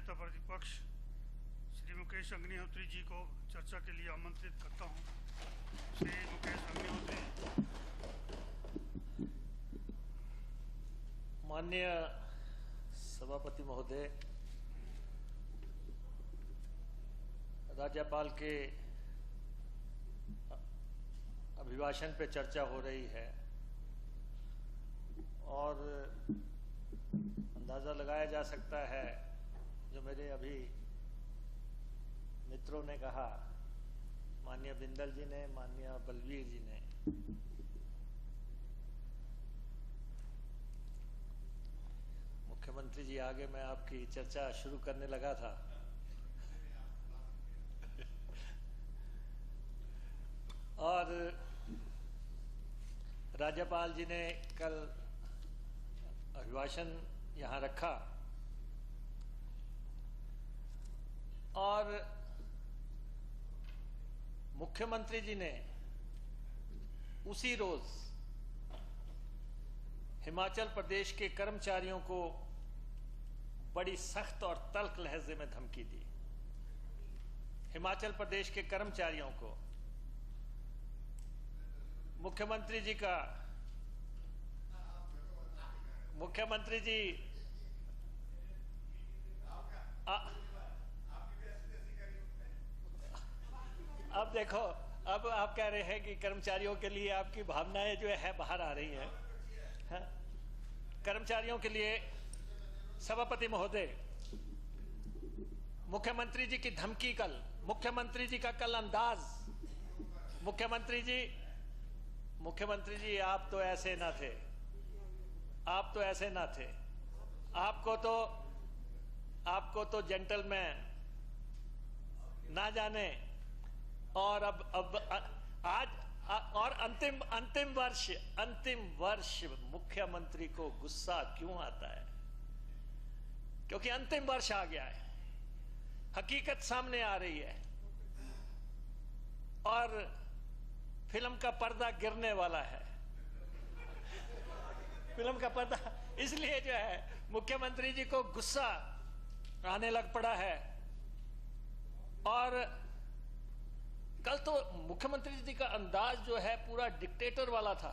नेता प्रतिपक्ष श्री मुकेश अग्निहोत्री जी को चर्चा के लिए आमंत्रित करता हूं। श्री मुकेश अग्निहोत्री। माननीय सभापति महोदय, राज्यपाल के अभिभाषण पे चर्चा हो रही है और अंदाजा लगाया जा सकता है, जो मेरे अभी मित्रों ने कहा, माननीय बिंदल जी ने, माननीय बलवीर जी ने, मुख्यमंत्री जी आगे मैं आपकी चर्चा शुरू करने लगा था। और राज्यपाल जी ने कल अभिभाषण यहां रखा और मुख्यमंत्री जी ने उसी रोज हिमाचल प्रदेश के कर्मचारियों को बड़ी सख्त और तल्ख लहजे में धमकी दी। हिमाचल प्रदेश के कर्मचारियों को मुख्यमंत्री जी अब देखो, अब आप कह रहे हैं कि कर्मचारियों के लिए आपकी भावनाएं जो है बाहर आ रही हैं। कर्मचारियों के लिए सभापति महोदय, मुख्यमंत्री जी की धमकी कल, मुख्यमंत्री जी का कल अंदाज, मुख्यमंत्री जी आप तो ऐसे ना थे, आप तो ऐसे ना थे, आपको तो जेंटलमैन ना जाने। और अब आज और अंतिम वर्ष मुख्यमंत्री को गुस्सा क्यों आता है? क्योंकि अंतिम वर्ष आ गया है, हकीकत सामने आ रही है और फिल्म का पर्दा गिरने वाला है। फिल्म का पर्दा इसलिए जो है मुख्यमंत्री जी को गुस्सा आने लग पड़ा है। और कल तो मुख्यमंत्री जी का अंदाज जो है पूरा डिक्टेटर वाला था,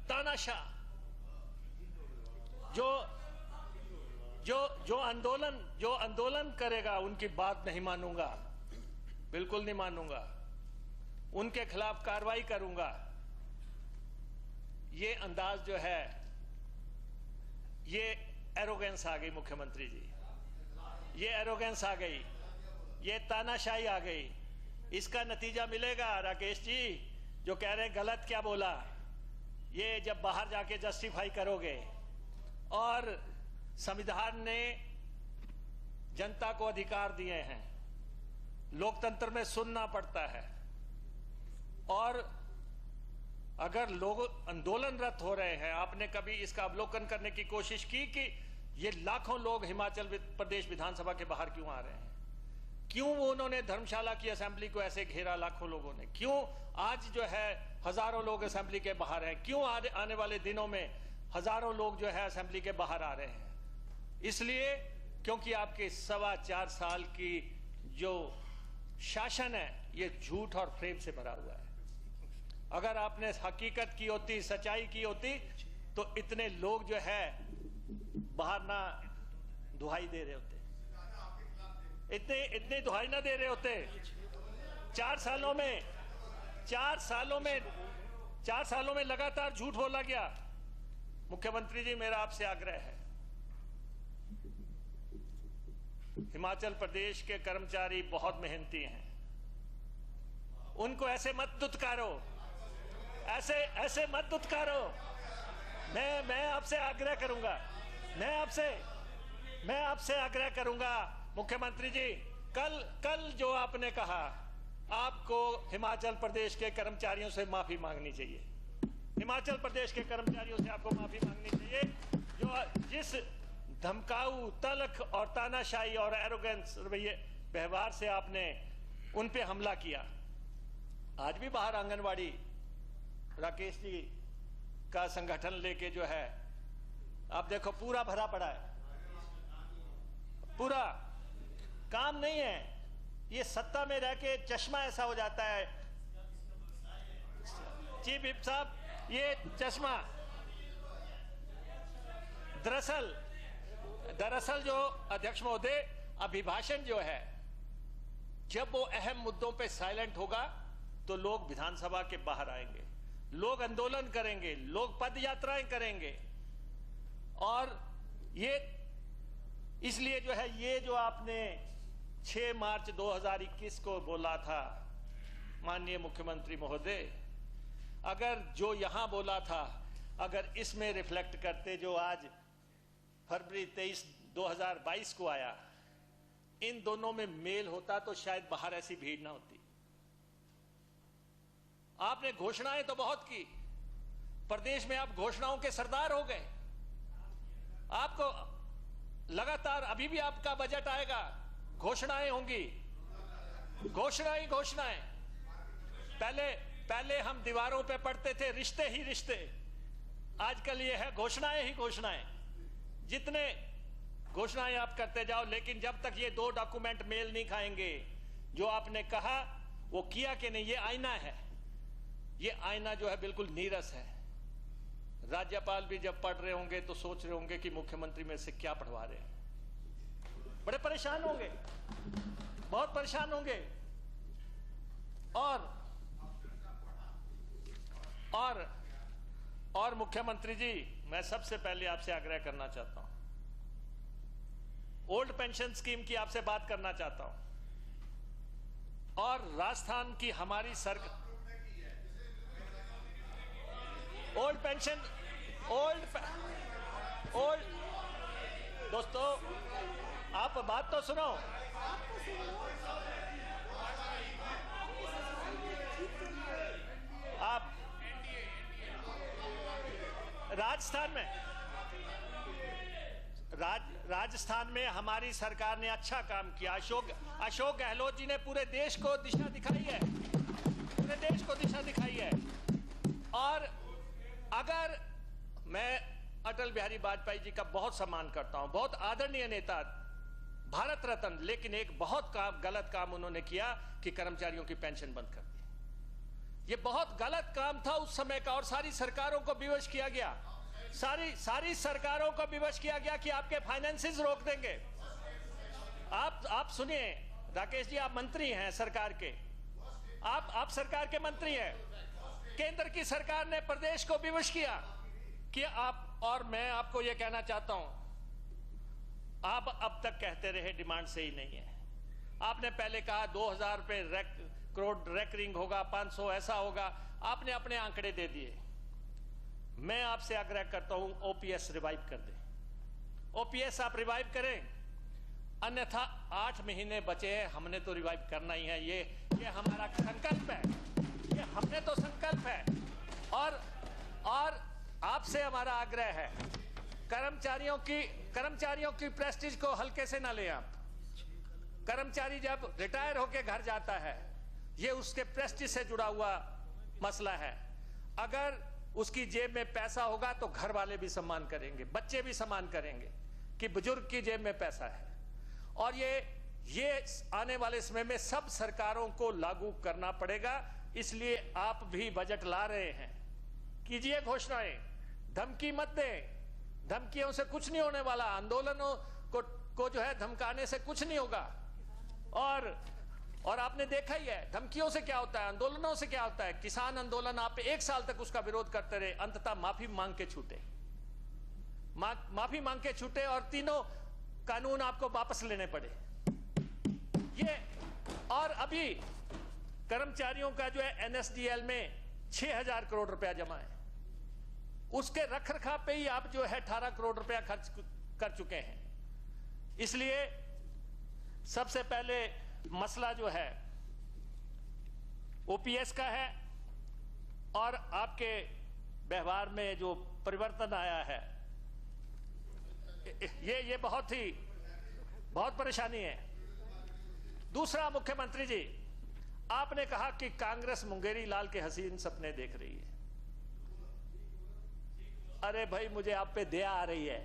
तानाशाह। जो आंदोलन करेगा उनकी बात नहीं मानूंगा, बिल्कुल नहीं मानूंगा, उनके खिलाफ कार्रवाई करूंगा। ये अंदाज जो है, ये एरोगेंस आ गई मुख्यमंत्री जी, ये एरोगेंस आ गई, ये तानाशाही आ गई। इसका नतीजा मिलेगा राकेश जी, जो कह रहे हैं गलत क्या बोला, ये जब बाहर जाके जस्टिफाई करोगे। और संविधान ने जनता को अधिकार दिए हैं, लोकतंत्र में सुनना पड़ता है। और अगर लोग आंदोलनरत हो रहे हैं, आपने कभी इसका अवलोकन करने की कोशिश की कि ये लाखों लोग हिमाचल प्रदेश विधानसभा के बाहर क्यों आ रहे हैं? क्यों उन्होंने धर्मशाला की असेंबली को ऐसे घेरा लाखों लोगों ने? क्यों आज जो है हजारों लोग असेंबली के बाहर हैं? क्यों आने वाले दिनों में हजारों लोग जो है असेंबली के बाहर आ रहे हैं? इसलिए क्योंकि आपके 4.25 साल की जो शासन है, ये झूठ और फ्रेब से भरा हुआ है। अगर आपने हकीकत की होती, सच्चाई की होती, तो इतने लोग जो है बाहर ना दुहाई दे रहे होते, इतने दुहाई ना दे रहे होते। 4 सालों में लगातार झूठ बोला गया। मुख्यमंत्री जी, मेरा आपसे आग्रह है, हिमाचल प्रदेश के कर्मचारी बहुत मेहनती हैं, उनको ऐसे मत दुत्कारो, ऐसे मत दुत्कारो। मैं आपसे आग्रह करूंगा, मैं आपसे आग्रह करूंगा मुख्यमंत्री जी, कल जो आपने कहा, आपको हिमाचल प्रदेश के कर्मचारियों से माफी मांगनी चाहिए। हिमाचल प्रदेश के कर्मचारियों से आपको माफी मांगनी चाहिए, जो जिस धमकाऊ, तल्ख और तानाशाही और एरोगेंस व्यवहार से आपने उन पे हमला किया। आज भी बाहर आंगनवाड़ी राकेश जी का संगठन लेके जो है, आप देखो पूरा भरा पड़ा है, पूरा काम नहीं है। ये सत्ता में रह के चश्मा ऐसा हो जाता है चीफ विप साहब, ये चश्मा दरअसल जो अध्यक्ष महोदय अभिभाषण जो है, जब वो अहम मुद्दों पे साइलेंट होगा तो लोग विधानसभा के बाहर आएंगे, लोग आंदोलन करेंगे, लोग पद यात्राएं करेंगे। और ये इसलिए जो है, ये जो आपने 6 मार्च 2021 को बोला था माननीय मुख्यमंत्री महोदय, अगर जो यहां बोला था अगर इसमें रिफ्लेक्ट करते जो आज फरवरी 23 2022 को आया, इन दोनों में मेल होता तो शायद बाहर ऐसी भीड़ ना होती। आपने घोषणाएं तो बहुत की, प्रदेश में आप घोषणाओं के सरदार हो गए। आपको लगातार, अभी भी आपका बजट आएगा, घोषणाएं होंगी, घोषणाएं। पहले हम दीवारों पे पढ़ते थे रिश्ते ही रिश्ते, आजकल ये है घोषणाएं ही घोषणाएं। जितने घोषणाएं आप करते जाओ, लेकिन जब तक ये 2 डॉक्यूमेंट मेल नहीं खाएंगे, जो आपने कहा वो किया कि नहीं, ये आईना है। ये आईना जो है बिल्कुल नीरस है। राज्यपाल भी जब पढ़ रहे होंगे तो सोच रहे होंगे कि मुख्यमंत्री में से क्या पढ़वा रहे हैं। बड़े परेशान होंगे, बहुत परेशान होंगे। और मुख्यमंत्री जी, मैं सबसे पहले आपसे आग्रह करना चाहता हूं, ओल्ड पेंशन स्कीम की आपसे बात करना चाहता हूं। और राजस्थान की हमारी सरकार ओल्ड पेंशन, दोस्तों आप बात तो सुनो। आप राजस्थान में हमारी सरकार ने अच्छा काम किया। अशोक गहलोत जी ने पूरे देश को दिशा दिखाई है, पूरे देश को दिशा दिखाई है। और अगर मैं अटल बिहारी वाजपेयी जी का बहुत सम्मान करता हूं, बहुत आदरणीय नेता, भारत रत्न, लेकिन एक बहुत गलत काम उन्होंने किया कि कर्मचारियों की पेंशन बंद कर दी। ये बहुत गलत काम था उस समय का, और सारी सरकारों को विवश किया गया, सारी सरकारों को विवश किया गया कि आपके फाइनेंसेस रोक देंगे। आप सुनिए राकेश जी, आप मंत्री हैं सरकार के, आप सरकार के मंत्री हैं। केंद्र की सरकार ने प्रदेश को विवश किया कि आप, और मैं आपको यह कहना चाहता हूं, आप अब तक कहते रहे डिमांड सही नहीं है। आपने पहले कहा 2000 रुपए करोड़ रेकरिंग होगा, 500 ऐसा होगा, आपने अपने आंकड़े दे दिए। मैं आपसे आग्रह करता हूं ओपीएस रिवाइव कर दें। ओपीएस आप रिवाइव करें, अन्यथा 8 महीने बचे हैं, हमने तो रिवाइव करना ही है। ये हमारा संकल्प है, ये हमने तो संकल्प है। और आपसे हमारा आग्रह है, कर्मचारियों की प्रेस्टीज को हल्के से ना लें आप। कर्मचारी जब रिटायर होकर घर जाता है, ये उसके प्रेस्टीज से जुड़ा हुआ मसला है। अगर उसकी जेब में पैसा होगा तो घर वाले भी सम्मान करेंगे, बच्चे भी सम्मान करेंगे कि बुजुर्ग की जेब में पैसा है। और ये आने वाले समय में सब सरकारों को लागू करना पड़ेगा। इसलिए आप भी बजट ला रहे हैं, कीजिए घोषणाएं, धमकी मत दें। धमकियों से कुछ नहीं होने वाला, आंदोलनों को जो है धमकाने से कुछ नहीं होगा। और आपने देखा ही है धमकियों से क्या होता है, आंदोलनों से क्या होता है। किसान आंदोलन आप 1 साल तक उसका विरोध करते रहे, अंततः माफी मांग के छूटे, माफी मांग के छूटे, और तीनों कानून आपको वापस लेने पड़े। और अभी कर्मचारियों का जो है एनएसडीएल में 6000 करोड़ रुपया जमा है, उसके रखरखाव पे ही आप जो है 18 करोड़ रुपया खर्च कर चुके हैं। इसलिए सबसे पहले मसला जो है ओपीएस का है, और आपके व्यवहार में जो परिवर्तन आया है, ये बहुत परेशानी है। दूसरा, मुख्यमंत्री जी, आपने कहा कि कांग्रेस मुंगेरी लाल के हसीन सपने देख रही है। अरे भाई, मुझे आप पे दया आ रही है।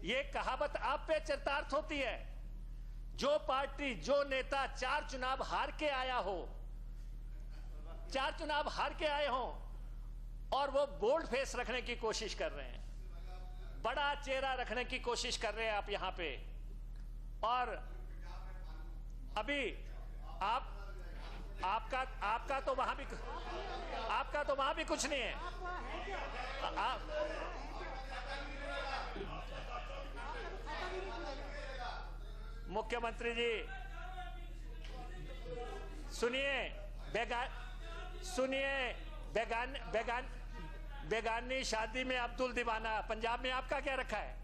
ये कहावत आप पे चरितार्थ होती है। जो पार्टी, जो नेता 4 चुनाव हार के आया हो, 4 चुनाव हार के आए हो और वो बोल्ड फेस रखने की कोशिश कर रहे हैं, बड़ा चेहरा रखने की कोशिश कर रहे हैं आप यहां पे, और अभी आपका तो वहां भी कुछ नहीं है। मुख्यमंत्री जी सुनिए, बेगानी शादी में अब्दुल दीवाना। पंजाब में आपका क्या रखा है?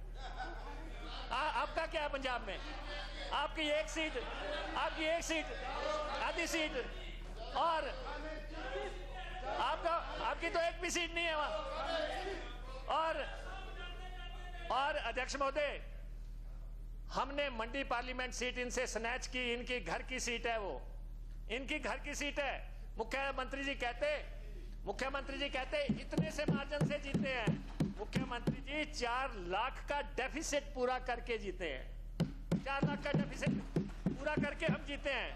आपका क्या है पंजाब में? आपकी एक सीट, आधी सीट, और आपकी तो एक भी सीट नहीं है वहां। और अध्यक्ष महोदय, हमने मंडी पार्लियामेंट सीट इनसे स्नैच की, इनकी घर की सीट है, वो इनकी घर की सीट है। मुख्यमंत्री जी कहते इतने से मार्जिन से जीते हैं। मुख्यमंत्री जी 4 लाख का डेफिसिट पूरा करके जीते हैं, 4 लाख का डेफिसिट पूरा करके हम जीते हैं।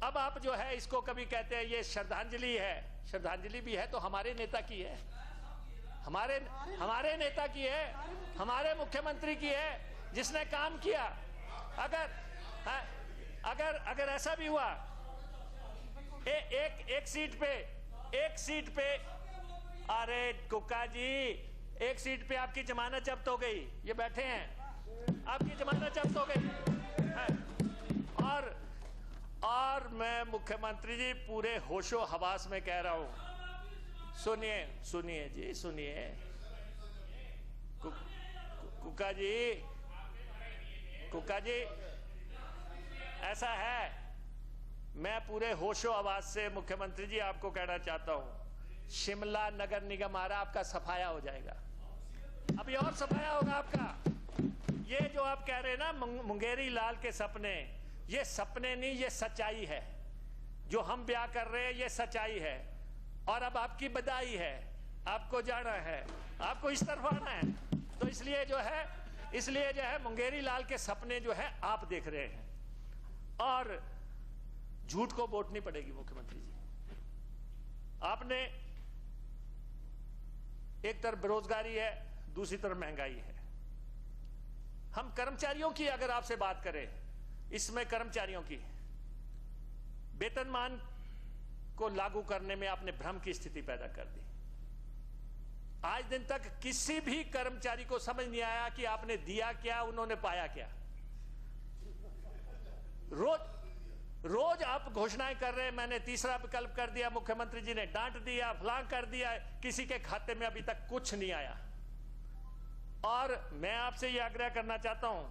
अब आप जो है इसको कभी कहते हैं ये श्रद्धांजलि है, श्रद्धांजलि भी है तो हमारे नेता की है, हमारे नेता की है, हमारे मुख्यमंत्री की है, जिसने काम किया। अगर ऐसा भी हुआ एक सीट पे अरे कुक्का जी, एक सीट पे आपकी जमानत जब्त हो गई, ये बैठे हैं, आपकी जमानत जब्त हो गई। और मैं मुख्यमंत्री जी पूरे होशो हवास में कह रहा हूं, सुनिए जी, सुनिए कुक्का जी, ऐसा है, मैं पूरे होशो आवाज से मुख्यमंत्री जी आपको कहना चाहता हूं, शिमला नगर निगम आ रहा, आपका सफाया हो जाएगा, अभी और सफाया होगा आपका। ये जो आप कह रहे हैं ना मुंगेरी लाल के सपने, ये सपने नहीं, ये सच्चाई है। जो हम ब्याह कर रहे हैं ये सच्चाई है, और अब आपकी बधाई है, आपको जाना है, आपको इस तरफ आना है। तो इसलिए जो है मुंगेरी लाल के सपने जो है आप देख रहे हैं, और झूठ को वोट नहीं पड़ेगी मुख्यमंत्री जी। आपने एक तरफ बेरोजगारी है, दूसरी तरफ महंगाई है। हम कर्मचारियों की अगर आपसे बात करें, इसमें कर्मचारियों की वेतनमान को लागू करने में आपने भ्रम की स्थिति पैदा कर दी। आज दिन तक किसी भी कर्मचारी को समझ नहीं आया कि आपने दिया क्या, उन्होंने पाया क्या। रोज आप घोषणाएं कर रहे हैं, मैंने तीसरा विकल्प कर दिया, मुख्यमंत्री जी ने डांट दिया, फलां कर दिया, किसी के खाते में अभी तक कुछ नहीं आया। और मैं आपसे यह आग्रह करना चाहता हूं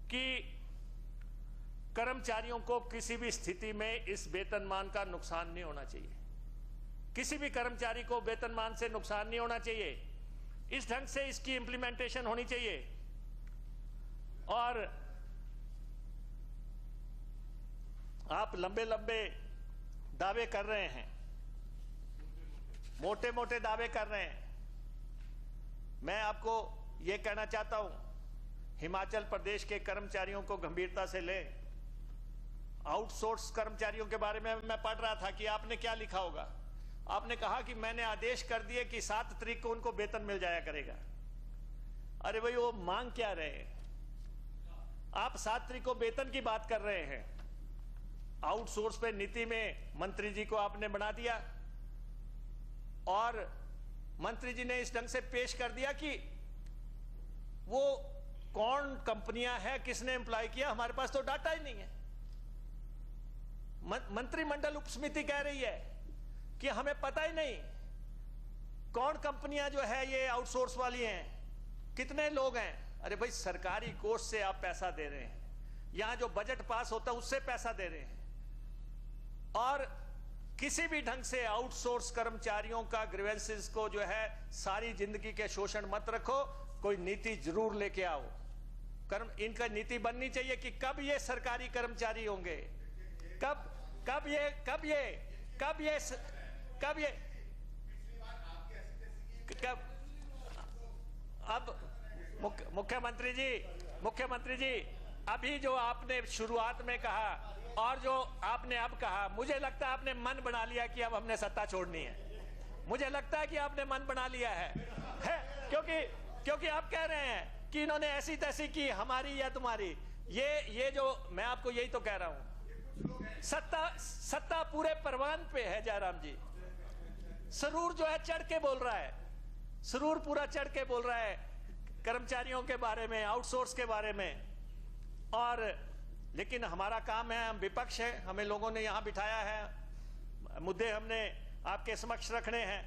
कि कर्मचारियों को किसी भी स्थिति में इस वेतनमान का नुकसान नहीं होना चाहिए, किसी भी कर्मचारी को वेतनमान से नुकसान नहीं होना चाहिए। इस ढंग से इसकी इंप्लीमेंटेशन होनी चाहिए। और आप लंबे लंबे दावे कर रहे हैं, मोटे मोटे दावे कर रहे हैं। मैं आपको यह कहना चाहता हूं, हिमाचल प्रदेश के कर्मचारियों को गंभीरता से लें। आउटसोर्स कर्मचारियों के बारे में मैं पढ़ रहा था कि आपने क्या लिखा होगा। आपने कहा कि मैंने आदेश कर दिए कि 7 तारीख को उनको वेतन मिल जाया करेगा। अरे भाई, वो मांग क्या रहे हैं आप? 7 तारीख को वेतन की बात कर रहे हैं। आउटसोर्स पे नीति में मंत्री जी को आपने बना दिया, और मंत्री जी ने इस ढंग से पेश कर दिया कि वो कौन कंपनियां हैं, किसने एम्प्लॉय किया, हमारे पास तो डाटा ही नहीं है। मंत्रिमंडल उपसमिति कह रही है कि हमें पता ही नहीं कौन कंपनियां जो है ये आउटसोर्स वाली हैं, कितने लोग हैं। अरे भाई, सरकारी कोष से आप पैसा दे रहे हैं, यहां जो बजट पास होता है उससे पैसा दे रहे हैं, और किसी भी ढंग से आउटसोर्स कर्मचारियों का ग्रीवेंसेस को जो है सारी जिंदगी के शोषण मत रखो, कोई नीति जरूर लेके आओ। इनका नीति बननी चाहिए कि कब ये सरकारी कर्मचारी होंगे, कब अब मुख्यमंत्री जी, अभी जो आपने शुरुआत में कहा और जो आपने अब कहा, मुझे लगता है आपने मन बना लिया कि अब हमने सत्ता छोड़नी है। मुझे लगता है कि आपने मन बना लिया है क्योंकि आप कह रहे हैं कि इन्होंने ऐसी तैसी की, हमारी या तुम्हारी। ये जो मैं आपको यही तो कह रहा हूं, सत्ता पूरे परवान पे है जयराम जी। सरूर जो है चढ़ के बोल रहा है, सरूर पूरा चढ़ के बोल रहा है कर्मचारियों के बारे में, आउटसोर्स के बारे में। और लेकिन हमारा काम है, हम विपक्ष है, हमें लोगों ने यहां बिठाया है, मुद्दे हमने आपके समक्ष रखने हैं।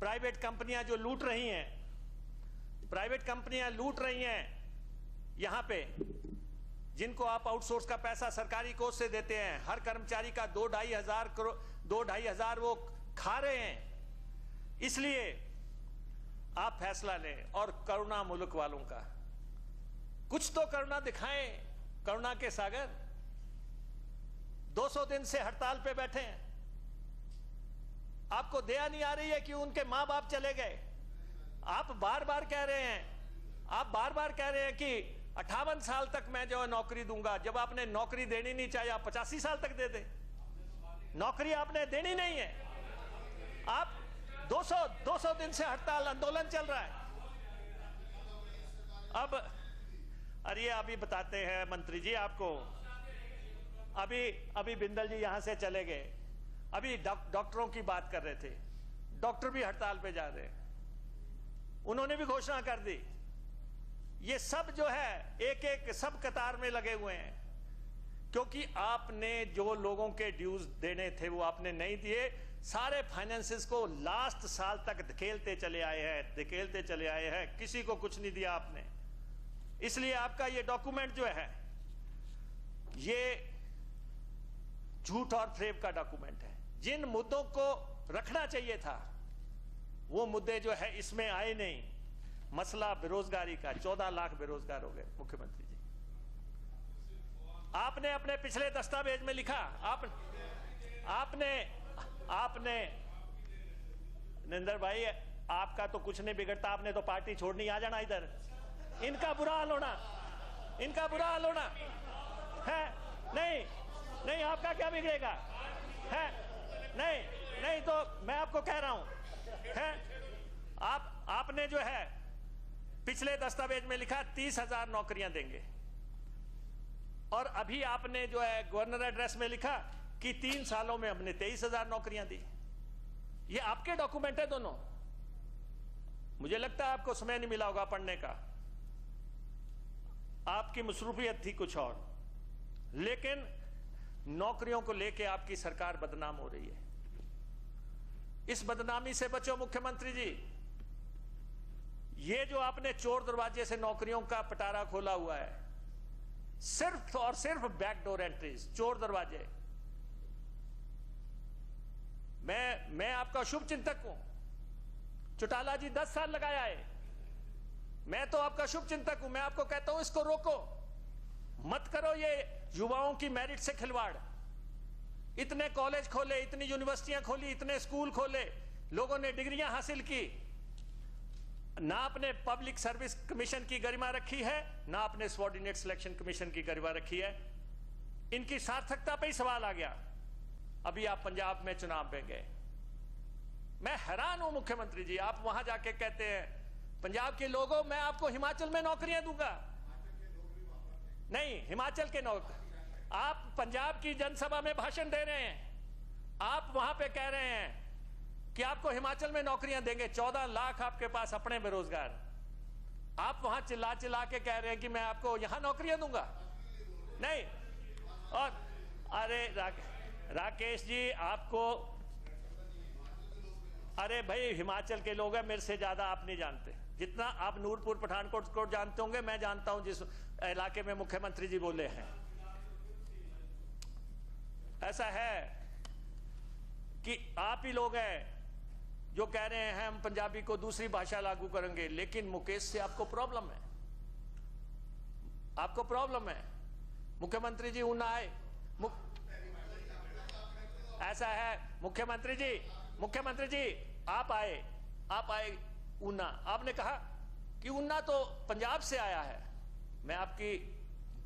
प्राइवेट कंपनियां जो लूट रही हैं, प्राइवेट कंपनियां लूट रही हैं यहां पे, जिनको आप आउटसोर्स का पैसा सरकारी कोष से देते हैं, हर कर्मचारी का 2-2.5 हजार वो खा रहे हैं। इसलिए आप फैसला लें और करुणा मुल्क वालों का, कुछ तो करुणा दिखाएं, करुणा के सागर। 200 दिन से हड़ताल पे बैठे हैं, आपको दया नहीं आ रही है कि उनके मां बाप चले गए। आप बार बार कह रहे हैं कि 58 साल तक मैं जो है नौकरी दूंगा। जब आपने नौकरी देनी नहीं चाहिए, आप 85 साल तक दे दे, नौकरी आपने देनी नहीं है। आप 200 दिन से हड़ताल आंदोलन चल रहा है। अब अरे अभी बताते हैं मंत्री जी आपको, अभी बिंदल जी यहां से चले गए, अभी डॉक्टरों की बात कर रहे थे, डॉक्टर भी हड़ताल पे जा रहे हैं, उन्होंने भी घोषणा कर दी। ये सब जो है एक एक सब कतार में लगे हुए हैं, क्योंकि आपने जो लोगों के ड्यूज देने थे वो आपने नहीं दिए। सारे फाइनेंसेस को लास्ट साल तक धकेलते चले आए हैं, किसी को कुछ नहीं दिया आपने। इसलिए आपका ये डॉक्यूमेंट जो है ये झूठ और फ्रेब का डॉक्यूमेंट है। जिन मुद्दों को रखना चाहिए था वो मुद्दे जो है इसमें आए नहीं। मसला बेरोजगारी का, 14 लाख बेरोजगार हो गए मुख्यमंत्री जी। आपने अपने पिछले दस्तावेज में लिखा, आपने नरेंद्र भाई, आपका तो कुछ नहीं बिगड़ता, आपने तो पार्टी छोड़नी, आ जाना इधर। इनका बुरा हाल होना है। नहीं आपका क्या बिगड़ेगा है? नहीं तो मैं आपको कह रहा हूं है, आपने जो है पिछले दस्तावेज में लिखा 30,000 नौकरियां देंगे, और अभी आपने जो है गवर्नर एड्रेस में लिखा कि 3 सालों में हमने 23,000 नौकरियां दी। ये आपके डॉक्यूमेंट है दोनों। मुझे लगता है आपको समय नहीं मिला होगा पढ़ने का, आपकी मसरूफियत थी कुछ और, लेकिन नौकरियों को लेके आपकी सरकार बदनाम हो रही है। इस बदनामी से बचो मुख्यमंत्री जी। ये जो आपने चोर दरवाजे से नौकरियों का पटारा खोला हुआ है, सिर्फ और सिर्फ बैकडोर एंट्रीज, चोर दरवाजे। मैं आपका शुभ चिंतक हूं। चौटाला जी 10 साल लगाया है, मैं तो आपका शुभ चिंतक हूं। मैं आपको कहता हूं इसको रोको मत करो, ये युवाओं की मेरिट से खिलवाड़। इतने कॉलेज खोले, इतनी यूनिवर्सिटियां खोली, इतने स्कूल खोले, लोगों ने डिग्रियां हासिल की, ना आपने पब्लिक सर्विस कमीशन की गरिमा रखी है, ना आपने सबऑर्डिनेट सिलेक्शन कमीशन की गरिमा रखी है। इनकी सार्थकता पे ही सवाल आ गया। अभी आप पंजाब में चुनाव में गए, मैं हैरान हूं मुख्यमंत्री जी। आप वहां जाके कहते हैं पंजाब के लोगों मैं आपको हिमाचल में नौकरियां दूंगा। नहीं, हिमाचल के नौकरी, आप पंजाब की जनसभा में भाषण दे रहे हैं, आप वहां पे कह रहे हैं कि आपको हिमाचल में नौकरियां देंगे। 14 लाख आपके पास अपने बेरोजगार, आप वहां चिल्ला चिल्ला के कह रहे हैं कि मैं आपको यहां नौकरियां दूंगा। नहीं, और अरे राकेश जी आपको, अरे भाई हिमाचल के लोग हैं, मेरे से ज्यादा आप नहीं जानते। जितना आप नूरपुर पठानकोट को जानते होंगे, मैं जानता हूं जिस इलाके में मुख्यमंत्री जी बोले हैं। ऐसा है कि आप ही लोग हैं जो कह रहे हैं हम पंजाबी को दूसरी भाषा लागू करेंगे, लेकिन मुकेश से आपको प्रॉब्लम है, आपको प्रॉब्लम है। मुख्यमंत्री जी ऊना आए, ऐसा है मुख्यमंत्री जी आप आए ऊना, आपने कहा कि ऊना तो पंजाब से आया है। मैं आपकी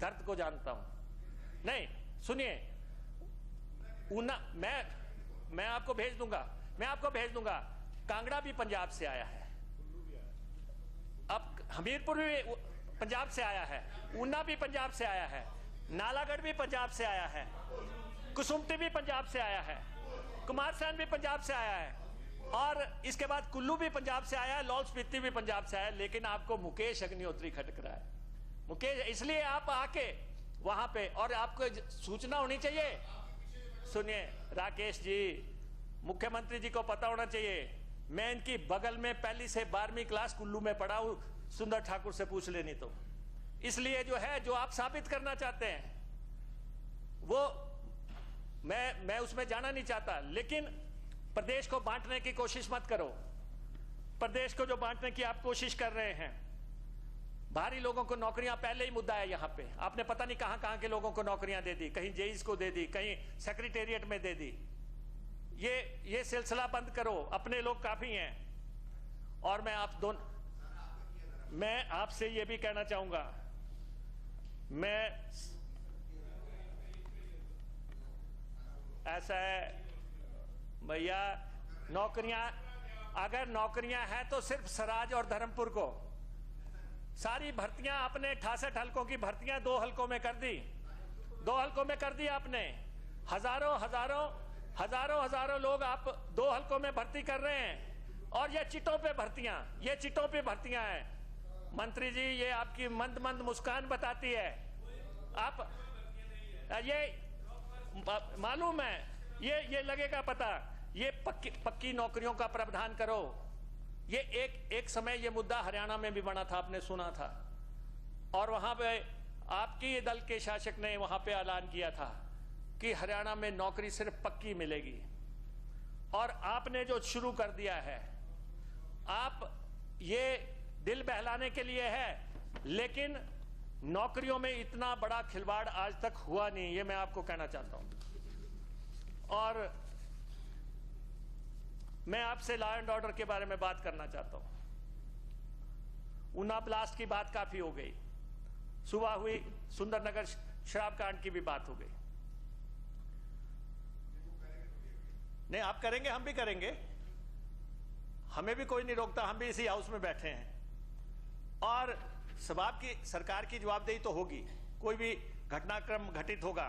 दर्द को जानता हूं। नहीं सुनिए, ऊना मैं आपको भेज दूंगा, कांगड़ा भी पंजाब से आया है, अब हमीरपुर भी पंजाब से आया है, ऊना भी पंजाब से आया है, नालागढ़ भी पंजाब से आया है, कुसुम्पटी भी पंजाब से आया है, कुमारसैन भी पंजाब से आया है, और इसके बाद कुल्लू भी पंजाब से आया है, लाहौल स्पीति भी पंजाब से आया है। लेकिन आपको मुकेश अग्निहोत्री खटक रहा है। मुकेश, इसलिए आप आके वहां पे, और आपको सूचना होनी चाहिए। सुनिए राकेश जी, मुख्यमंत्री जी को पता होना चाहिए, मैं इनकी बगल में पहली से 12वीं क्लास कुल्लू में पढ़ा हूं, सुंदर ठाकुर से पूछ लेनी तो। इसलिए जो है, जो आप साबित करना चाहते हैं वो मैं उसमें जाना नहीं चाहता, लेकिन प्रदेश को बांटने की कोशिश मत करो। प्रदेश को जो बांटने की आप कोशिश कर रहे हैं, बाहरी लोगों को नौकरियां पहले ही मुद्दा है यहां पे। आपने पता नहीं कहां कहां के लोगों को नौकरियां दे दी, कहीं जेईस को दे दी, कहीं सेक्रेटेरिएट में दे दी। ये सिलसिला बंद करो, अपने लोग काफी हैं। और मैं आपसे ये भी कहना चाहूंगा, ऐसा है भैया, अगर नौकरियां हैं तो सिर्फ सराज और धर्मपुर को। सारी भर्तियां आपने 68 हलकों की भर्तियां 2 हलकों में कर दी, 2 हलकों में कर दी आपने। हजारों लोग आप 2 हलकों में भर्ती कर रहे हैं, और ये चिटों पे भर्तियां हैं। मंत्री जी, ये आपकी मंद मुस्कान बताती है। आप ये मालूम है, ये लगेगा पता। ये पक्की नौकरियों का प्रावधान करो। ये एक समय ये मुद्दा हरियाणा में भी बना था, आपने सुना था, और वहां पे आपकी दल के शासक ने वहां पे ऐलान किया था कि हरियाणा में नौकरी सिर्फ पक्की मिलेगी। और आपने जो शुरू कर दिया है, आप ये दिल बहलाने के लिए है, लेकिन नौकरियों में इतना बड़ा खिलवाड़ आज तक हुआ नहीं, ये मैं आपको कहना चाहता हूं। और मैं आपसे लॉ एंड ऑर्डर के बारे में बात करना चाहता हूं। ऊना ब्लास्ट की बात काफी हो गई, सुबह हुई सुंदरनगर शराब कांड की भी बात हो गई। नहीं, आप करेंगे, हम भी करेंगे, हमें भी कोई नहीं रोकता, हम भी इसी हाउस में बैठे हैं। और सवाब की सरकार की जवाबदेही तो होगी, कोई भी घटनाक्रम घटित होगा,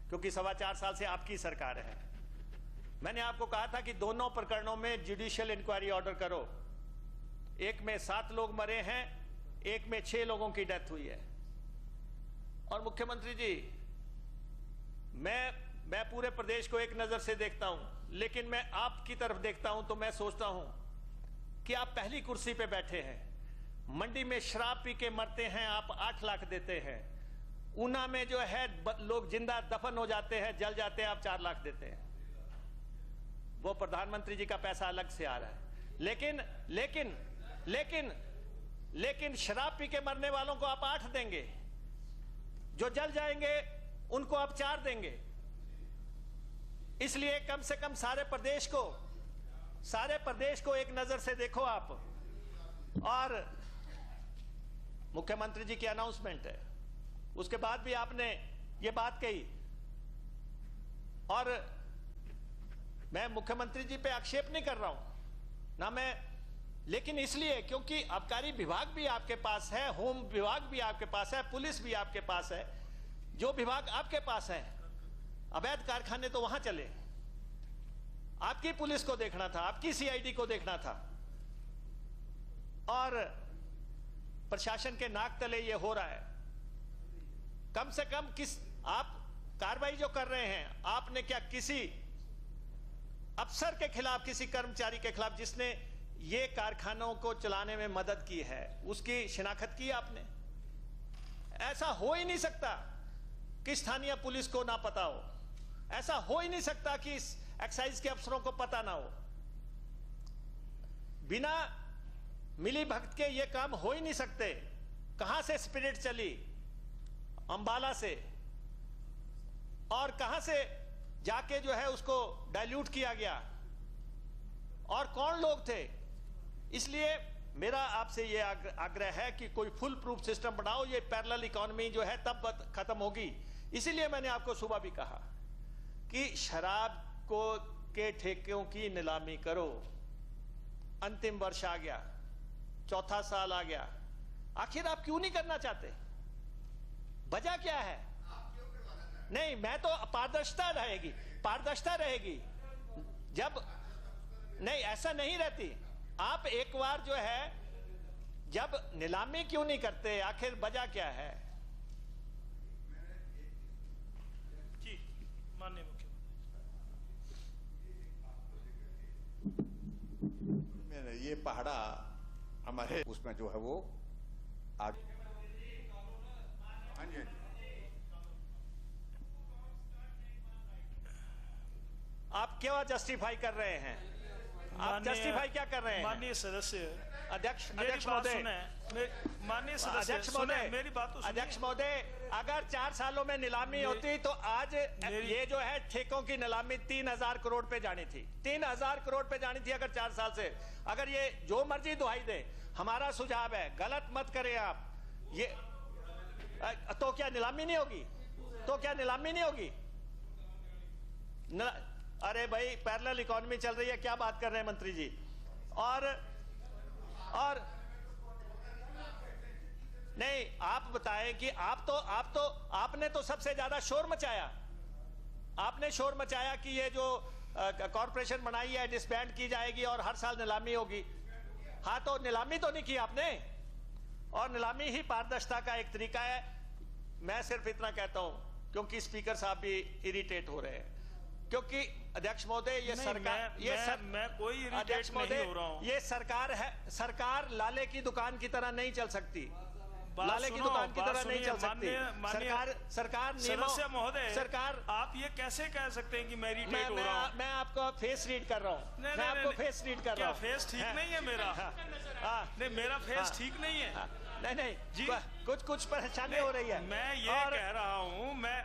क्योंकि 4.25 साल से आपकी सरकार है। मैंने आपको कहा था कि दोनों प्रकरणों में जुडिशियल इंक्वायरी ऑर्डर करो। एक में 7 लोग मरे हैं, एक में 6 लोगों की डेथ हुई है। और मुख्यमंत्री जी, मैं पूरे प्रदेश को एक नजर से देखता हूं, लेकिन मैं आपकी तरफ देखता हूं तो मैं सोचता हूं कि आप पहली कुर्सी पे बैठे हैं। मंडी में शराब पी के मरते हैं, आप 8 लाख देते हैं। ऊना में जो है लोग जिंदा दफन हो जाते हैं, जल जाते हैं, आप 4 लाख देते हैं। वो प्रधानमंत्री जी का पैसा अलग से आ रहा है। लेकिन शराब पी के मरने वालों को आप 8 देंगे, जो जल जाएंगे उनको आप 4 देंगे। इसलिए कम से कम सारे प्रदेश को एक नजर से देखो आप। और मुख्यमंत्री जी की अनाउंसमेंट है, उसके बाद भी आपने ये बात कही। और मैं मुख्यमंत्री जी पे आक्षेप नहीं कर रहा हूं ना मैं, लेकिन इसलिए क्योंकि आबकारी विभाग भी आपके पास है, होम विभाग भी आपके पास है, पुलिस भी आपके पास है। जो विभाग आपके पास है, अवैध कारखाने तो वहां चले, आपकी पुलिस को देखना था, आपकी सीआईडी को देखना था। और प्रशासन के नाक तले ये हो रहा है। कम से कम आप कार्रवाई जो कर रहे हैं, आपने क्या किसी अफसर के खिलाफ, किसी कर्मचारी के खिलाफ जिसने ये कारखानों को चलाने में मदद की है, उसकी शिनाख्त की आपने? ऐसा हो ही नहीं सकता कि स्थानीय पुलिस को ना पता हो, ऐसा हो ही नहीं सकता कि एक्साइज के अफसरों को पता ना हो। बिना मिली भगत के ये काम हो ही नहीं सकते। कहां से स्पिरिट चली? अंबाला से, और कहां से जाके जो है उसको डाइल्यूट किया गया, और कौन लोग थे? इसलिए मेरा आपसे ये आग्रह है कि कोई फुल प्रूफ सिस्टम बनाओ, ये पैरेलल इकोनॉमी जो है तब खत्म होगी। इसीलिए मैंने आपको सुबह भी कहा कि शराब को के ठेकों की नीलामी करो। अंतिम वर्ष आ गया, चौथा साल आ गया, आखिर आप क्यों नहीं करना चाहते? वजह क्या है? नहीं, मैं तो पारदर्शिता रहेगी, पारदर्शिता रहेगी। जब नहीं, ऐसा नहीं रहती। आप एक बार जो है, जब नीलामी क्यों नहीं करते, आखिर वजह क्या है? जी माननीय मुख्यमंत्री, ये पहाड़ा हमारे उसमें जो है वो आज, हाँ जी, आप क्यों जस्टिफाई कर रहे हैं? आप जस्टिफाई क्या कर रहे हैं? माननीय सदस्य, अध्यक्ष मेरी बात महोदय, सुने। माननीय सदस्य, अध्यक्ष महोदय, मेरी बात तो सुनिए। अध्यक्ष महोदय, अगर 4 सालों में नीलामी होती तो आज ये जो है ठेकों की नीलामी 3000 करोड़ पे जानी थी। 3000 करोड़ पे जानी थी अगर 4 साल से। अगर ये जो मर्जी दुहाई दे, हमारा सुझाव है गलत मत करें आप। ये तो क्या नीलामी नहीं होगी? तो क्या नीलामी नहीं होगी? अरे भाई, पैरेलल इकोनॉमी चल रही है, क्या बात कर रहे हैं मंत्री जी? और नहीं, आप बताएं कि आपने तो सबसे ज्यादा शोर मचाया। आपने शोर मचाया कि ये जो कॉर्पोरेशन बनाई है डिसबैंड की जाएगी और हर साल नीलामी होगी। हाँ, तो नीलामी तो नहीं की आपने, और नीलामी ही पारदर्शिता का एक तरीका है। मैं सिर्फ इतना कहता हूं, क्योंकि स्पीकर साहब भी इरिटेट हो रहे हैं, क्योंकि अध्यक्ष महोदय ये सरकार, मैं कोई इरिटेट नहीं हो रहा हूं। ये सरकार है, सरकार लाले की दुकान की तरह नहीं चल सकती। लाले की दुकान की तरह नहीं चल सकती। सरकार सदस्य महोदय, सरकार, आप ये कैसे कह सकते हैं कि मैं इरिटेट हो रहा हूं? मैं आपको फेस रीड कर रहा हूं। मैं आपको फेस रीड कर रहा हूं। क्या फेस ठीक नहीं है मेरा? नहीं, मेरा फेस ठीक नहीं है। नहीं जी, कुछ परेशानी हो रही है। मैं ये कह रहा हूं, मैं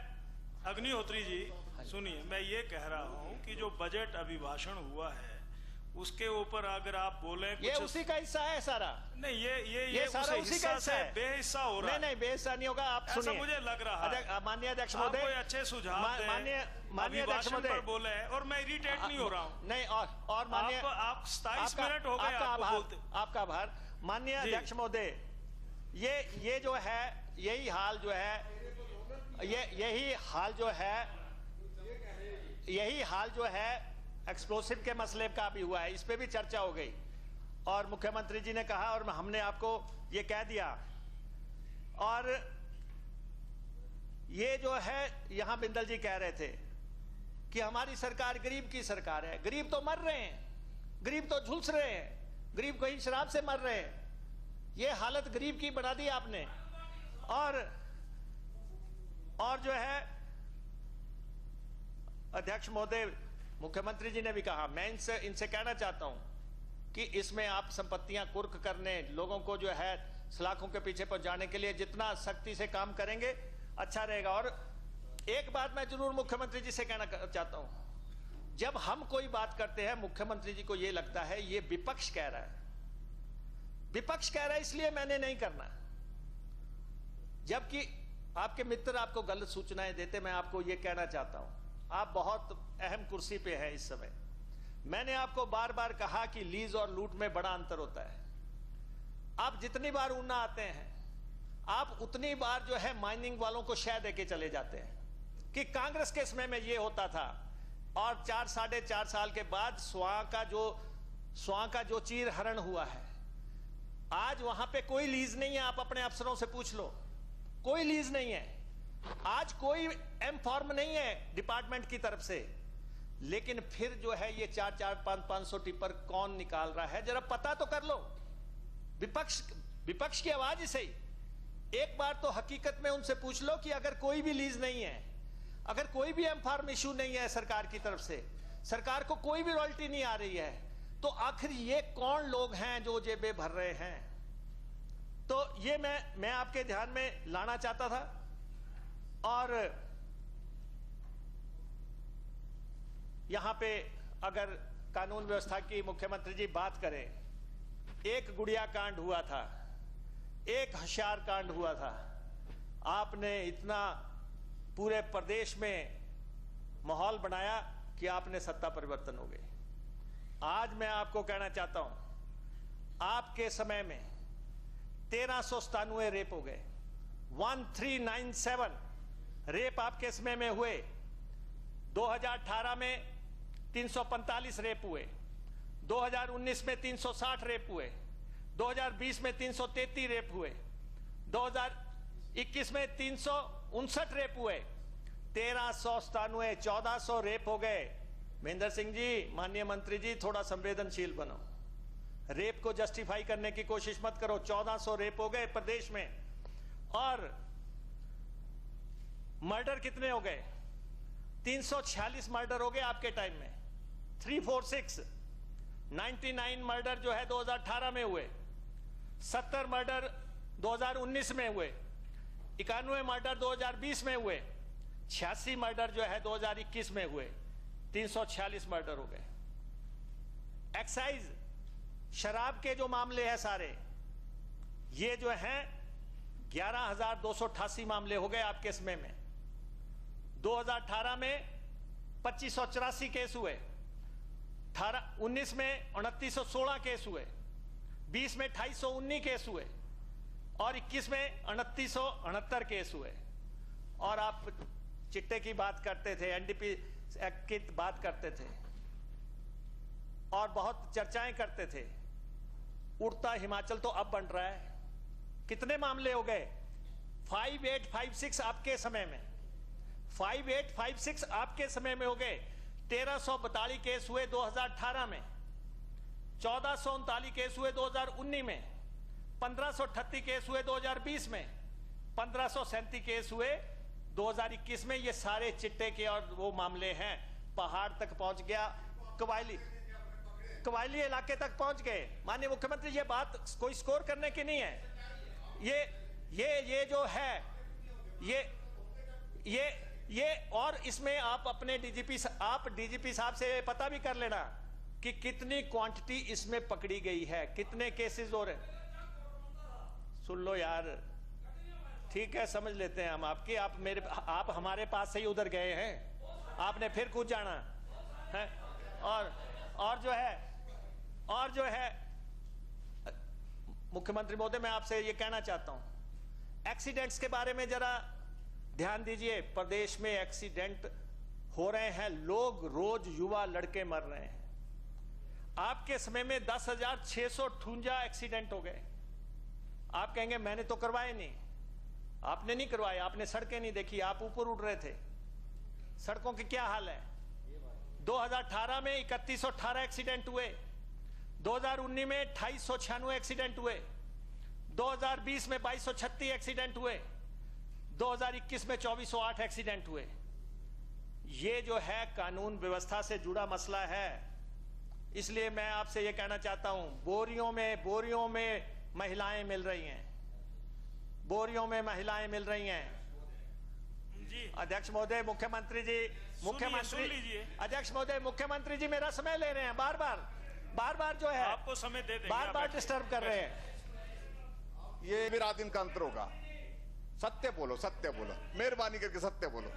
अग्निहोत्री जी सुनिए, मैं ये कह रहा हूं कि जो बजट अभिभाषण हुआ है उसके ऊपर अगर आप बोले ये उसी का हिस्सा है सारा। नहीं, ये सारा उसी का हिस्सा है, बेहिस्सा हो रहा है। नहीं, बेहिस्सा नहीं होगा। आप सुनिए, ऐसा मुझे लग रहा है। माननीय अध्यक्ष महोदय, कोई अच्छे सुझाव दें, माननीय अध्यक्ष महोदय बोले, और मैं इरिटेट नहीं हो रहा हूं। नहीं, और माननीय आप 27 मिनट हो गए आपको बोलते। आपका आभार। माननीय अध्यक्ष महोदय, ये जो है, यही हाल जो है एक्सप्लोसिव के मसले का भी हुआ है। इस पे भी चर्चा हो गई और मुख्यमंत्री जी ने कहा और हमने आपको ये कह दिया। और ये जो है, यहां बिंदल जी कह रहे थे कि हमारी सरकार गरीब की सरकार है। गरीब तो मर रहे हैं, गरीब तो झुलस रहे हैं, गरीब कहीं शराब से मर रहे हैं। ये हालत गरीब की बना दी आपने। और जो है अध्यक्ष महोदय, मुख्यमंत्री जी ने भी कहा, मैं इनसे कहना चाहता हूं कि इसमें आप संपत्तियां कुर्क करने, लोगों को जो है सलाखों के पीछे पहुंचाने के लिए जितना सख्ती से काम करेंगे अच्छा रहेगा। और एक बात मैं जरूर मुख्यमंत्री जी से कहना चाहता हूं, जब हम कोई बात करते हैं मुख्यमंत्री जी को ये लगता है ये विपक्ष कह रहा है, विपक्ष कह रहा है इसलिए मैंने नहीं करना, जबकि आपके मित्र आपको गलत सूचनाएं देते। मैं आपको ये कहना चाहता हूं, आप बहुत अहम कुर्सी पे हैं इस समय। मैंने आपको बार बार कहा कि लीज और लूट में बड़ा अंतर होता है। आप जितनी बार ऊना आते हैं, आप उतनी बार जो है माइनिंग वालों को शह देके चले जाते हैं कि कांग्रेस के समय में ये होता था। और 4-4.5 साल के बाद स्वां का जो चीर हरण हुआ है, आज वहां पे कोई लीज नहीं है। आप अपने अफसरों से पूछ लो, कोई लीज नहीं है। आज कोई एम फॉर्म नहीं है डिपार्टमेंट की तरफ से। लेकिन फिर जो है ये 400-500 टिप्पर कौन निकाल रहा है, जरा पता तो कर लो। विपक्ष की आवाज ही सही। एक बार तो हकीकत में उनसे पूछ लो कि अगर कोई भी लीज नहीं है, अगर कोई भी एम फॉर्म इशू नहीं है सरकार की तरफ से, सरकार को कोई भी रॉयल्टी नहीं आ रही है, तो आखिर ये कौन लोग हैं जो जेबें भर रहे हैं? तो ये मैं आपके ध्यान में लाना चाहता था। और यहां पे अगर कानून व्यवस्था की मुख्यमंत्री जी बात करें एक गुड़िया कांड हुआ था, एक होशियार कांड हुआ था, आपने इतना पूरे प्रदेश में माहौल बनाया कि आपने सत्ता परिवर्तन हो गई। आज मैं आपको कहना चाहता हूं, आपके समय में 1397 रेप हो गए, 1397 रेप आपके समय में हुए। 2018 में 345 रेप हुए, 2019 में 360 रेप हुए, 2020 में 333 रेप हुए, 2021 में 359 रेप हुए, 1397 1400 रेप हो गए। महेंद्र सिंह जी, माननीय मंत्री जी, थोड़ा संवेदनशील बनो, रेप को जस्टिफाई करने की कोशिश मत करो। 1400 रेप हो गए प्रदेश में। और मर्डर कितने हो गए? 346 मर्डर हो गए आपके टाइम में। 346 99 मर्डर जो है 2018 में हुए, 70 मर्डर 2019 में हुए, 91 मर्डर 2020 में हुए, 86 मर्डर जो है 2021 में हुए, 346 मर्डर हो गए। एक्साइज शराब के जो मामले हैं सारे, ये जो हैं 11,288 मामले हो गए आपके समय में। 2018 में 2584 केस हुए, 19 में 2916 केस हुए, 20 में 2819 केस हुए और 21 में 2969 केस हुए। और आप चिट्टे की बात करते थे, एनडीपी एक्ट की बात करते थे और बहुत चर्चाएं करते थे। उड़ता हिमाचल तो अब बन रहा है। कितने मामले हो गए? 5856 आपके समय में, 5856 आपके समय में हो गए। 1342 केस हुए 2018 में, 1439 केस हुए 2019 में, 1538 केस हुए 2020 में, 1537 केस हुए 2021 में। ये सारे चिट्टे के और वो मामले हैं। पहाड़ तक पहुंच गया, कबायली इलाके तक पहुंच गए। माननीय मुख्यमंत्री, ये बात कोई स्कोर करने की नहीं है। ये जो है ये और इसमें आप अपने डीजीपी साहब से पता भी कर लेना कि कितनी क्वांटिटी इसमें पकड़ी गई है, कितने केसेस हो रहे। सुन लो यार, ठीक है, समझ लेते हैं हम आपकी। आप हमारे पास से ही उधर गए हैं, आपने फिर कूद जाना है। और जो है मुख्यमंत्री महोदय, मैं आपसे ये कहना चाहता हूं, एक्सीडेंट्स के बारे में जरा ध्यान दीजिए। प्रदेश में एक्सीडेंट हो रहे हैं, लोग रोज युवा लड़के मर रहे हैं। आपके समय में 10,658 एक्सीडेंट हो गए। आप कहेंगे मैंने तो करवाए नहीं। आपने नहीं करवाए, आपने सड़कें नहीं देखी, आप ऊपर उड़ रहे थे। सड़कों की क्या हाल है? 2018 में 3118 एक्सीडेंट हुए, 2019 में 2896 एक्सीडेंट हुए, 2020 में 2236 एक्सीडेंट हुए, 2021 में 2408 एक्सीडेंट हुए। ये जो है कानून व्यवस्था से जुड़ा मसला है। इसलिए मैं आपसे ये कहना चाहता हूं, बोरियों में महिलाएं मिल रही हैं, बोरियों में महिलाएं मिल रही हैं। जी अध्यक्ष महोदय, मुख्यमंत्री जी, सुन लीजिए। अध्यक्ष महोदय, मुख्यमंत्री जी मेरा समय ले रहे हैं, बार बार जो है आपको समय दे देंगे, बार डिस्टर्ब कर रहे हैं। ये मेरा दिन का अंतर होगा। सत्य बोलो, मेहरबानी करके सत्य बोलो।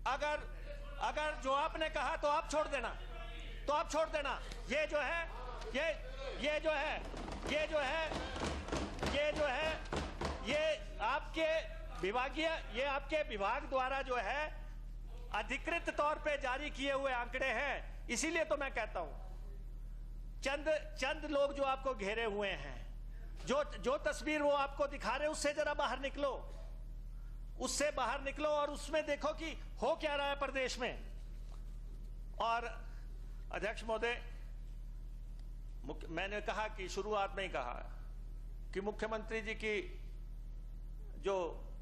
अगर जो आपने कहा तो आप छोड़ देना, ये आपके विभाग द्वारा जो है अधिकृत तौर पे जारी किए हुए आंकड़े हैं। इसीलिए तो मैं कहता हूं, चंद लोग जो आपको घेरे हुए हैं, जो तस्वीर वो आपको दिखा रहे, उससे जरा बाहर निकलो और उसमें देखो कि हो क्या रहा है प्रदेश में। और अध्यक्ष महोदय, मैंने कहा कि शुरुआत में ही कहा कि मुख्यमंत्री जी की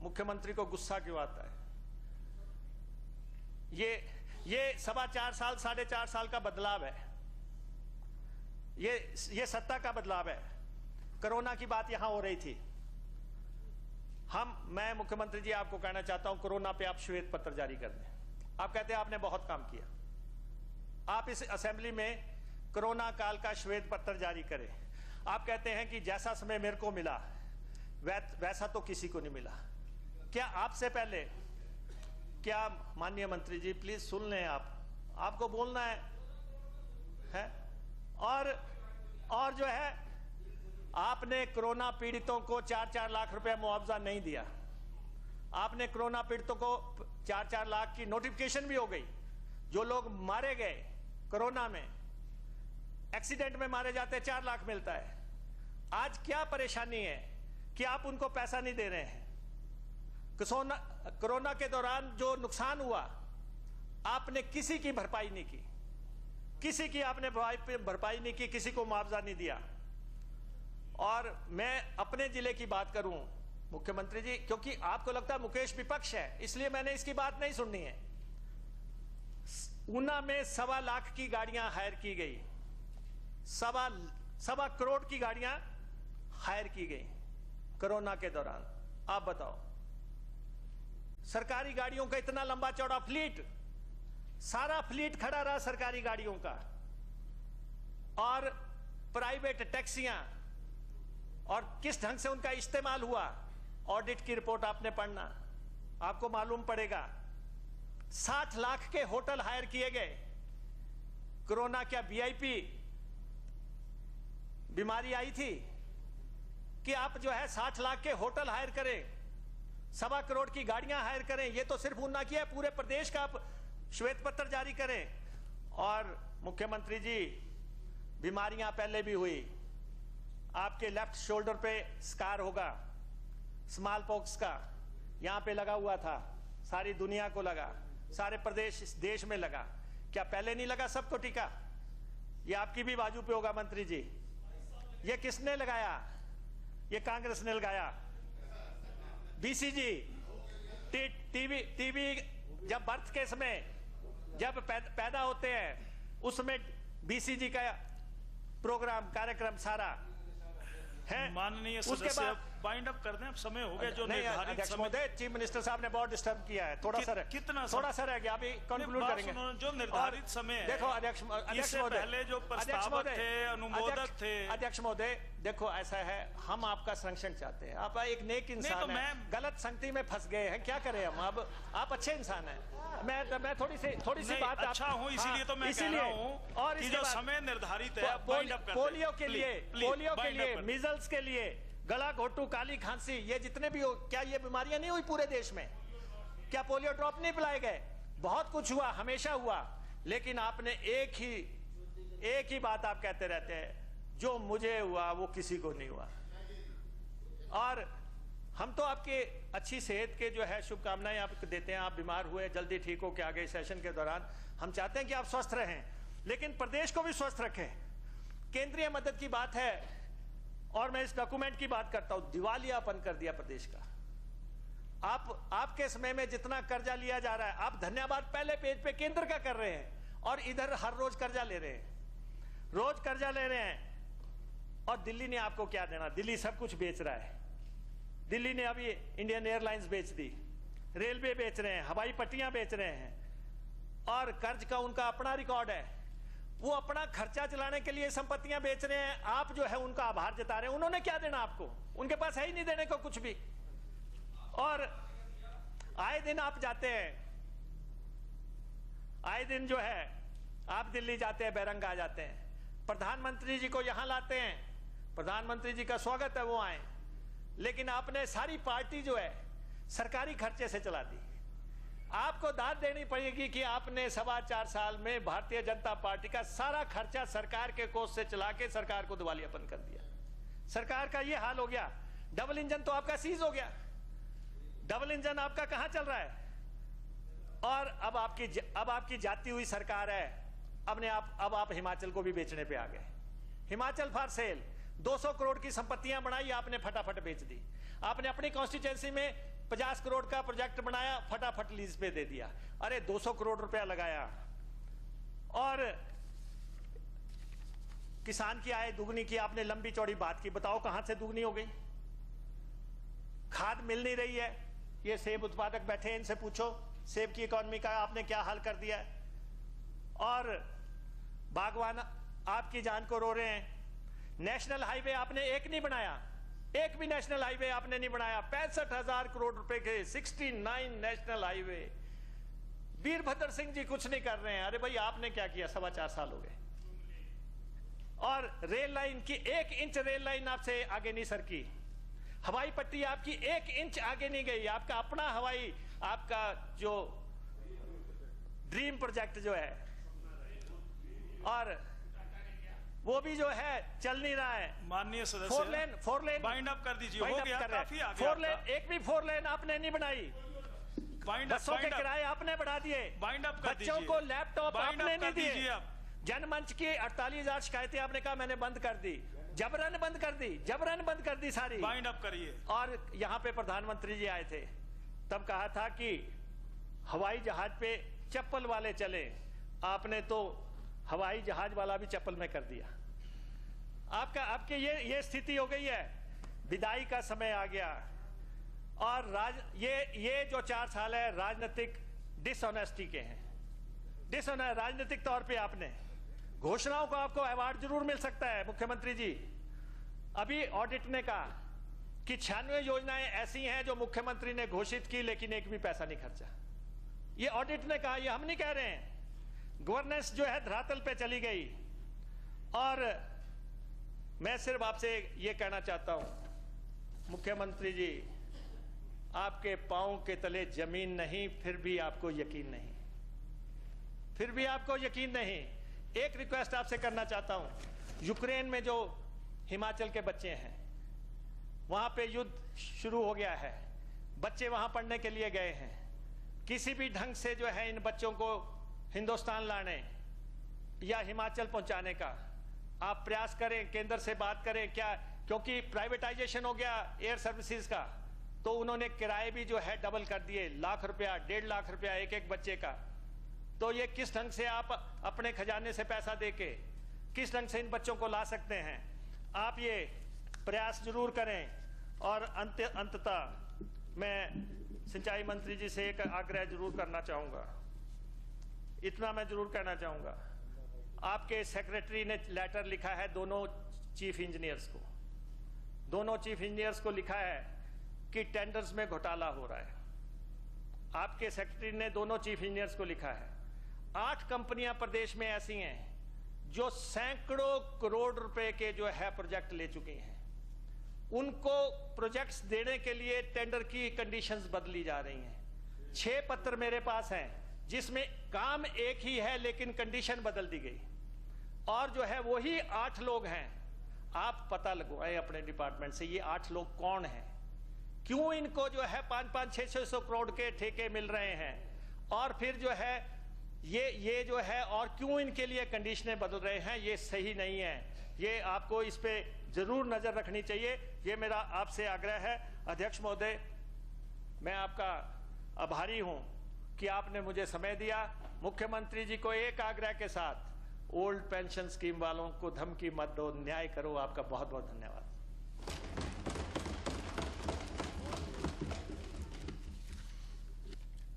मुख्यमंत्री को गुस्सा क्यों आता है। ये 4.25 साल 4.5 साल का बदलाव है, ये सत्ता का बदलाव है। कोरोना की बात यहां हो रही थी। मैं मुख्यमंत्री जी आपको कहना चाहता हूं, कोरोना पे आप श्वेत पत्र जारी कर दें। आप कहते हैं आपने बहुत काम किया। आप इस असेंबली में कोरोना काल का श्वेत पत्र जारी करे। आप कहते हैं कि जैसा समय मेरे को मिला वैसा तो किसी को नहीं मिला। क्या आपसे पहले, क्या माननीय मंत्री जी प्लीज सुन लें, आपको बोलना है? और जो है, आपने कोरोना पीड़ितों को 4-4 लाख रुपए मुआवजा नहीं दिया। आपने कोरोना पीड़ितों को 4-4 लाख की नोटिफिकेशन भी हो गई। जो लोग मारे गए कोरोना में, एक्सीडेंट में मारे जाते 4 लाख मिलता है। आज क्या परेशानी है कि आप उनको पैसा नहीं दे रहे हैं? कोरोना के दौरान जो नुकसान हुआ आपने किसी की भरपाई नहीं की, किसी की आपने भरपाई नहीं की, किसी को मुआवजा नहीं दिया। और मैं अपने जिले की बात करूं मुख्यमंत्री जी, क्योंकि आपको लगता है मुकेश विपक्ष है इसलिए मैंने इसकी बात नहीं सुननी है। ऊना में 1.25 लाख की गाड़ियां हायर की गई, 1.25 करोड़ की गाड़ियां हायर की गई कोरोना के दौरान। आप बताओ, सरकारी गाड़ियों का इतना लंबा चौड़ा फ्लीट, सारा फ्लीट खड़ा रहा सरकारी गाड़ियों का, और प्राइवेट टैक्सियां, और किस ढंग से उनका इस्तेमाल हुआ, ऑडिट की रिपोर्ट आपने पढ़ना, आपको मालूम पड़ेगा। 60 लाख के होटल हायर किए गए। कोरोना क्या वीआईपी बीमारी आई थी कि आप जो है 60 लाख के होटल हायर करें, 1.25 करोड़ की गाड़ियां हायर करें? ये तो सिर्फ ऊना की है, पूरे प्रदेश का आप श्वेत पत्र जारी करें। और मुख्यमंत्री जी, बीमारियां पहले भी हुई। आपके लेफ्ट शोल्डर पे स्कार होगा स्मॉल पॉक्स का, यहां पे लगा हुआ था, सारी दुनिया को लगा, सारे प्रदेश इस देश में लगा। क्या पहले नहीं लगा सबको टीका? ये आपकी भी बाजू पे होगा मंत्री जी। ये किसने लगाया? ये कांग्रेस ने लगाया। बीसीजी, टीबी जब बर्थ के समय जब पैदा होते हैं उसमें बीसीजी का प्रोग्राम कार्यक्रम सारा है। माननीय उसके सदस्य बाद बाइंड अप कर दें, अब समय हो गया जो निर्धारित अध्यक्ष समय। महोदय, चीफ मिनिस्टर साहब ने बहुत डिस्टर्ब किया है, थोड़ा सा कितना थोड़ा सा रह गया, अभी कंक्लूड बात करेंगे। सुनो, जो निर्धारित और समय है, देखो अध्यक्ष इससे महोदय, पहले जो प्रस्तावक थे, अनुमोदक थे। अध्यक्ष महोदय देखो, ऐसा है, हम आपका संरक्षण चाहते हैं। आप एक नेक इंसान तो हैं, गलत संगति में फंस गए हैं, क्या करें हम? अब आप अच्छे इंसान हैं, मैं थोड़ी सी बात अच्छा हूं, इसीलिए तो मैं कह रहा हूं और कि जो समय निर्धारित है बाइंड अप कर दें। पोलियो के लिए, प्लीज, मीजल्स के लिए, गला घोटू, काली खांसी, ये जितने भी हो, क्या ये बीमारियां नहीं हुई पूरे देश में? क्या पोलियो ड्रॉप नहीं पिलाए गए? बहुत कुछ हुआ, हमेशा हुआ, लेकिन आपने एक ही बात आप कहते रहते हैं, जो मुझे हुआ वो किसी को नहीं हुआ। और हम तो आपके अच्छी सेहत के जो है शुभकामनाएं आपको देते हैं। आप बीमार हुए, जल्दी ठीक हो के आगे सेशन के दौरान हम चाहते हैं कि आप स्वस्थ रहें, लेकिन प्रदेश को भी स्वस्थ रखें। केंद्रीय मदद की बात है, और मैं इस डॉक्यूमेंट की बात करता हूं। दिवालियापन कर दिया प्रदेश का। आपके समय में जितना कर्जा लिया जा रहा है, आप धन्यवाद पहले पेज पे केंद्र का कर रहे हैं, और इधर हर रोज कर्जा ले रहे हैं, रोज कर्जा ले रहे हैं। और दिल्ली ने आपको क्या देना? दिल्ली सब कुछ बेच रहा है। दिल्ली ने अभी इंडियन एयरलाइंस बेच दी, रेलवे बेच रहे हैं, हवाई पट्टियां बेच रहे हैं, और कर्ज का उनका अपना रिकॉर्ड है। वो अपना खर्चा चलाने के लिए संपत्तियां बेच रहे हैं। आप जो है उनका आभार जता रहे हैं। उन्होंने क्या देना आपको? उनके पास है ही नहीं देने को कुछ भी। और आए दिन आप जाते हैं, आए दिन जो है आप दिल्ली जाते हैं, बैरंग आ जाते हैं, प्रधानमंत्री जी को यहां लाते हैं, प्रधानमंत्री जी का स्वागत है, वो आए, लेकिन आपने सारी पार्टी जो है सरकारी खर्चे से चला दी। आपको दाद देनी पड़ेगी कि आपने 4.25 साल में भारतीय जनता पार्टी का सारा खर्चा सरकार के कोष से चला के सरकार को दिवालियापन कर दिया। सरकार का ये हाल हो गया। डबल इंजन तो आपका सीज हो गया। डबल इंजन आपका कहां चल रहा है? और अब आपकी जाती हुई सरकार है। अब आप हिमाचल को भी बेचने पे आ गए। हिमाचल फॉर सेल, 200 करोड़ की संपत्तियां बनाई, आपने फटाफट बेच दी। आपने अपनी कॉन्स्टिट्यूएंसी में 50 करोड़ का प्रोजेक्ट बनाया, फटाफट लीज पे दे दिया। अरे 200 करोड़ रुपया लगाया, और किसान की आय दुगनी की, आपने लंबी चौड़ी बात की, बताओ कहां से दुगनी हो गई? खाद मिल नहीं रही है। ये सेब उत्पादक बैठे हैं, इनसे पूछो सेब की इकोनॉमी का आपने क्या हाल कर दिया है। और बागवान आपकी जान को रो रहे हैं। नेशनल हाईवे आपने एक नहीं बनाया, एक भी नेशनल हाईवे आपने नहीं बनाया। 65,000 करोड़ रुपए के 69 नेशनल हाईवे। वीरभद्र सिंह जी कुछ नहीं कर रहे हैं। अरे भाई आपने क्या किया? 4.25 साल हो गए। और रेल लाइन की 1 इंच रेल लाइन आपसे आगे नहीं सरकी। हवाई पट्टी आपकी 1 इंच आगे नहीं गई। आपका अपना हवाई, आपका जो ड्रीम प्रोजेक्ट जो है, और वो भी जो है चल नहीं रहा है। माननीय सदस्य, फोर लेन बाइंड अप कर दीजिए। हो गया, काफी आगे। 4 लेन, एक भी 4 लेन आपने नहीं बनाई। बसों के किराए आपने बढ़ा दिए। बाइंड अप कर दीजिए। बच्चों को लैपटॉप आपने नहीं दिए। आप जनमंच की 48,000 शिकायतें आपने कहा मैंने बंद कर दी, जबरन बंद कर दी, जबरन बंद कर दी सारी। बाइंड अप करिए। और यहाँ पे प्रधानमंत्री जी आए थे, तब कहा था कि हवाई जहाज पे चप्पल वाले चले। आपने तो हवाई जहाज वाला भी चप्पल में कर दिया। आपके ये स्थिति हो गई है। विदाई का समय आ गया। और ये जो 4 साल है राजनीतिक डिसऑनेस्टी के हैं। राजनीतिक तौर पे आपने घोषणाओं को आपको अवार्ड जरूर मिल सकता है। मुख्यमंत्री जी, अभी ऑडिट ने कहा कि 96 योजनाएं ऐसी हैं जो मुख्यमंत्री ने घोषित की लेकिन एक भी पैसा नहीं खर्चा। ये ऑडिट ने कहा, ये हम नहीं कह रहे हैं। गवर्नेंस जो है धरातल पे चली गई। और मैं सिर्फ आपसे ये कहना चाहता हूं, मुख्यमंत्री जी, आपके पांव के तले जमीन नहीं, फिर भी आपको यकीन नहीं, फिर भी आपको यकीन नहीं। एक रिक्वेस्ट आपसे करना चाहता हूं, यूक्रेन में जो हिमाचल के बच्चे हैं, वहां पे युद्ध शुरू हो गया है। बच्चे वहां पढ़ने के लिए गए हैं। किसी भी ढंग से जो है इन बच्चों को हिंदुस्तान लाने या हिमाचल पहुंचाने का आप प्रयास करें, केंद्र से बात करें। क्या, क्योंकि प्राइवेटाइजेशन हो गया एयर सर्विसेज का, तो उन्होंने किराए भी जो है डबल कर दिए। लाख रुपया, 1.5 लाख रुपया एक बच्चे का। तो ये किस ढंग से आप अपने खजाने से पैसा देके किस ढंग से इन बच्चों को ला सकते हैं? आप ये प्रयास जरूर करें। और अंततः मैं सिंचाई मंत्री जी से एक आग्रह जरूर करना चाहूंगा। इतना मैं जरूर कहना चाहूंगा, आपके सेक्रेटरी ने लेटर लिखा है दोनों चीफ इंजीनियर्स को। दोनों चीफ इंजीनियर्स को लिखा है कि टेंडर्स में घोटाला हो रहा है। आपके सेक्रेटरी ने दोनों चीफ इंजीनियर्स को लिखा है। 8 कंपनियां प्रदेश में ऐसी हैं जो सैकड़ों करोड़ रुपए के जो है प्रोजेक्ट ले चुकी हैं। उनको प्रोजेक्ट्स देने के लिए टेंडर की कंडीशंस बदली जा रही हैं। 6 पत्र मेरे पास हैं जिसमें काम एक ही है लेकिन कंडीशन बदल दी गई। और जो है वही 8 लोग हैं। आप पता लगवाएं अपने डिपार्टमेंट से, ये 8 लोग कौन हैं, क्यों इनको जो है 500 600 करोड़ के ठेके मिल रहे हैं, और फिर जो है ये जो है, और क्यों इनके लिए कंडीशनें बदल रहे हैं। ये सही नहीं है। ये आपको इस पे जरूर नजर रखनी चाहिए। ये मेरा आपसे आग्रह है। अध्यक्ष महोदय, मैं आपका आभारी हूं कि आपने मुझे समय दिया। मुख्यमंत्री जी को एक आग्रह के साथ, ओल्ड पेंशन स्कीम वालों को धमकी मत दो, न्याय करो। आपका बहुत बहुत धन्यवाद।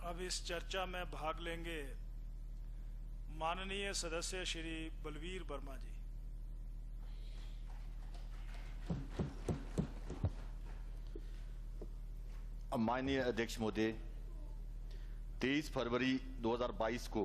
अब इस चर्चा में भाग लेंगे माननीय सदस्य श्री बलवीर वर्मा जी। माननीय अध्यक्ष महोदय, 23 फरवरी 2022 को